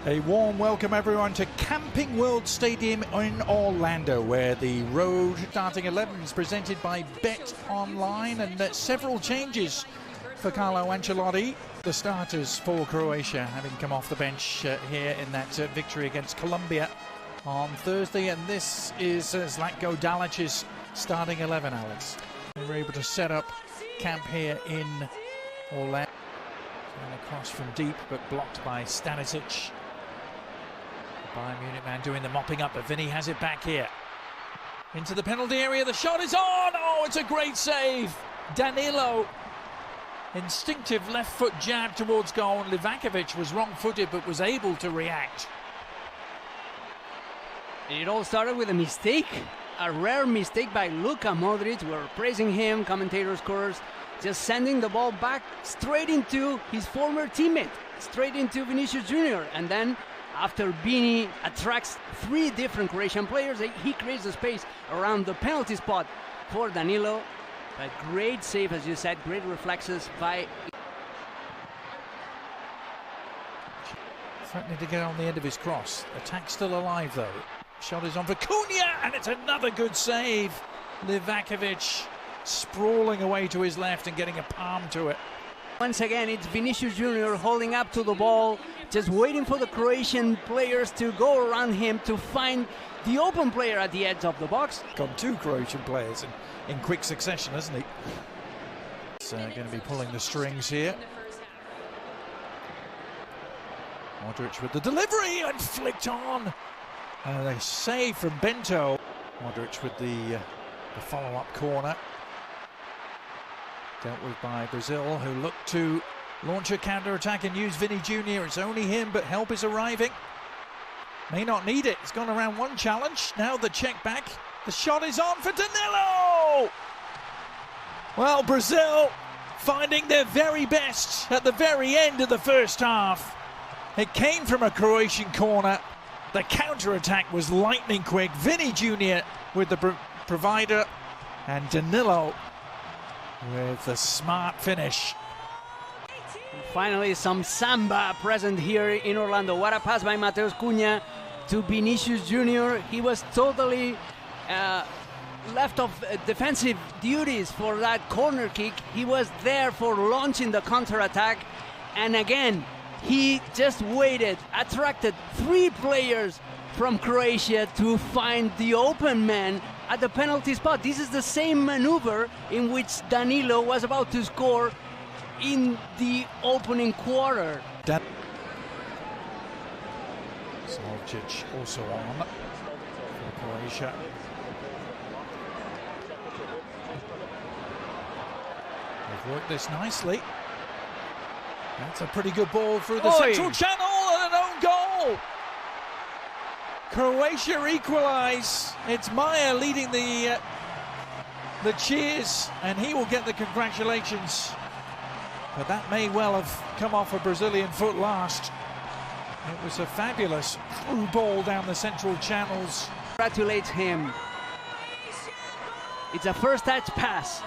A warm welcome everyone to Camping World Stadium in Orlando, where the road starting 11 is presented by Bet Online, and several changes for Carlo Ancelotti. The starters for Croatia having come off the bench here in that victory against Colombia on Thursday, and this is Zlatko Dalic's starting 11, Alex. They were able to set up camp here in Orlando. And across from deep, but blocked by Stanisic. Bayern Munich man doing the mopping up, but Vinny has it back here. Into the penalty area, the shot is on! Oh, it's a great save! Danilo, instinctive left foot jab towards goal, and Livakovic was wrong-footed but was able to react. It all started with a mistake, a rare mistake by Luka Modric. We're praising him, commentators, course, just sending the ball back straight into his former teammate, straight into Vinicius Jr. And then after Vini attracts three different Croatian players, he creates the space around the penalty spot for Danilo. A great save, as you said, great reflexes by... Threatening to get on the end of his cross. Attack still alive though. Shot is on for Cunha, and it's another good save. Livakovic sprawling away to his left and getting a palm to it. Once again, it's Vinicius Jr. holding up to the ball, just waiting for the Croatian players to go around him to find the open player at the edge of the box. Got two Croatian players in quick succession, hasn't he? He's going to be pulling the strings here. Modric with the delivery and flicked on. A save from Bento. Modric with the follow-up corner. Dealt with by Brazil, who look to launch a counter-attack and use Vinny Jr. It's only him, but help is arriving. May not need it. It's gone around one challenge. Now the check back. The shot is on for Danilo! Well, Brazil finding their very best at the very end of the first half. It came from a Croatian corner. The counter-attack was lightning quick. Vinny Jr. with the provider, and Danilo with the smart finish. Finally, some samba present here in Orlando. What a pass by Mateus Cunha to Vinicius Jr. He was totally left of defensive duties for that corner kick. He was there for launching the counter-attack, and again, he just waited, attracted three players from Croatia to find the open man at the penalty spot. This is the same maneuver in which Danilo was about to score in the opening quarter. Soljic also on for Croatia. They've worked this nicely. That's a pretty good ball through the central channel and an own goal. Croatia equalise. It's Maya leading the cheers, and he will get the congratulations. But that may well have come off a Brazilian foot last. It was a fabulous through ball down the central channels. Congratulates him. It's a first touch pass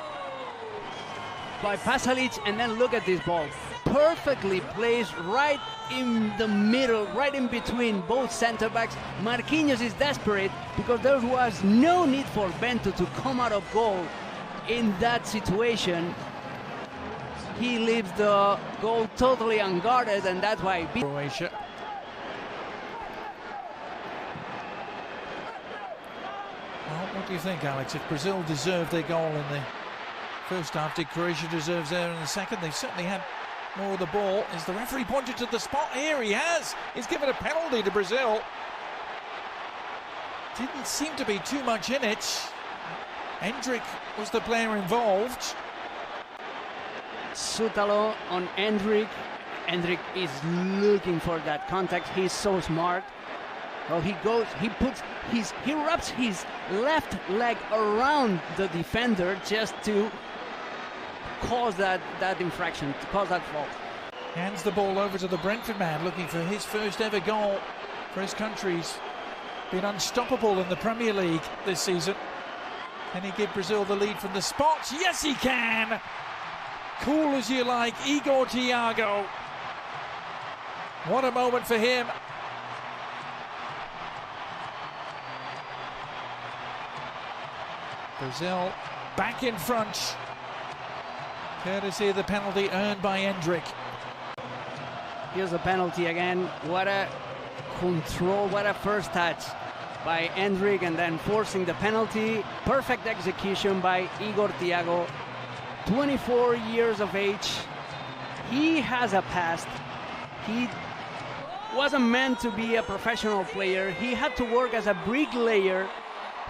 by Pasalic, and then look at this ball. Perfectly placed right in the middle, right in between both center backs. Marquinhos is desperate because there was no need for Bento to come out of goal in that situation. He leaves the goal totally unguarded, and that's why Croatia. Well, what do you think, Alex? If Brazil deserved their goal in the first half, did Croatia deserve theirs in the second? They certainly had more of the ball. Is the referee pointed to the spot here? He has. He's given a penalty to Brazil. Didn't seem to be too much in it. Endrick was the player involved. Sutalo on Endrick. Endrick is looking for that contact. He's so smart. Well, he goes, he wraps his left leg around the defender just to cause that infraction, to cause that fault. Hands the ball over to the Brentford man, looking for his first ever goal for his country. He's been unstoppable in the Premier League this season. Can he give Brazil the lead from the spot? Yes, he can! Cool as you like, Igor Thiago. What a moment for him. Brazil back in front, courtesy of the penalty earned by Endrick. Here's a penalty again. What a control, what a first touch by Endrick, and then forcing the penalty. Perfect execution by Igor Thiago. 24 years of age. He has a past. He wasn't meant to be a professional player. He had to work as a bricklayer.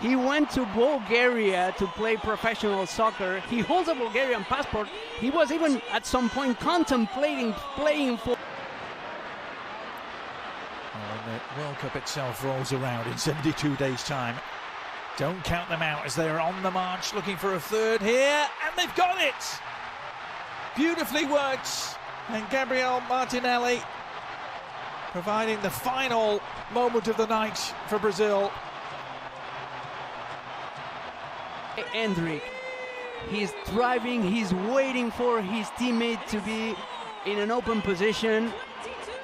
He went to Bulgaria to play professional soccer. He holds a Bulgarian passport. He was even at some point contemplating playing for... When the World Cup itself rolls around in 72 days' time, don't count them out as they're on the march looking for a third here, and they've got it! Beautifully worked, and Gabriel Martinelli providing the final moment of the night for Brazil. Endrick, he's driving, he's waiting for his teammate to be in an open position.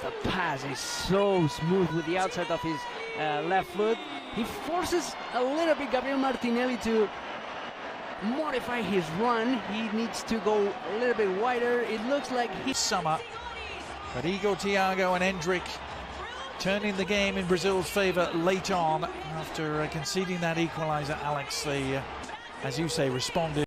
The pass is so smooth with the outside of his left foot. He forces a little bit Gabriel Martinelli to modify his run. He needs to go a little bit wider. It looks like he's summer, but Igor Thiago and Endrick turning the game in Brazil's favour late on after conceding that equaliser. Alex, they, as you say, responded.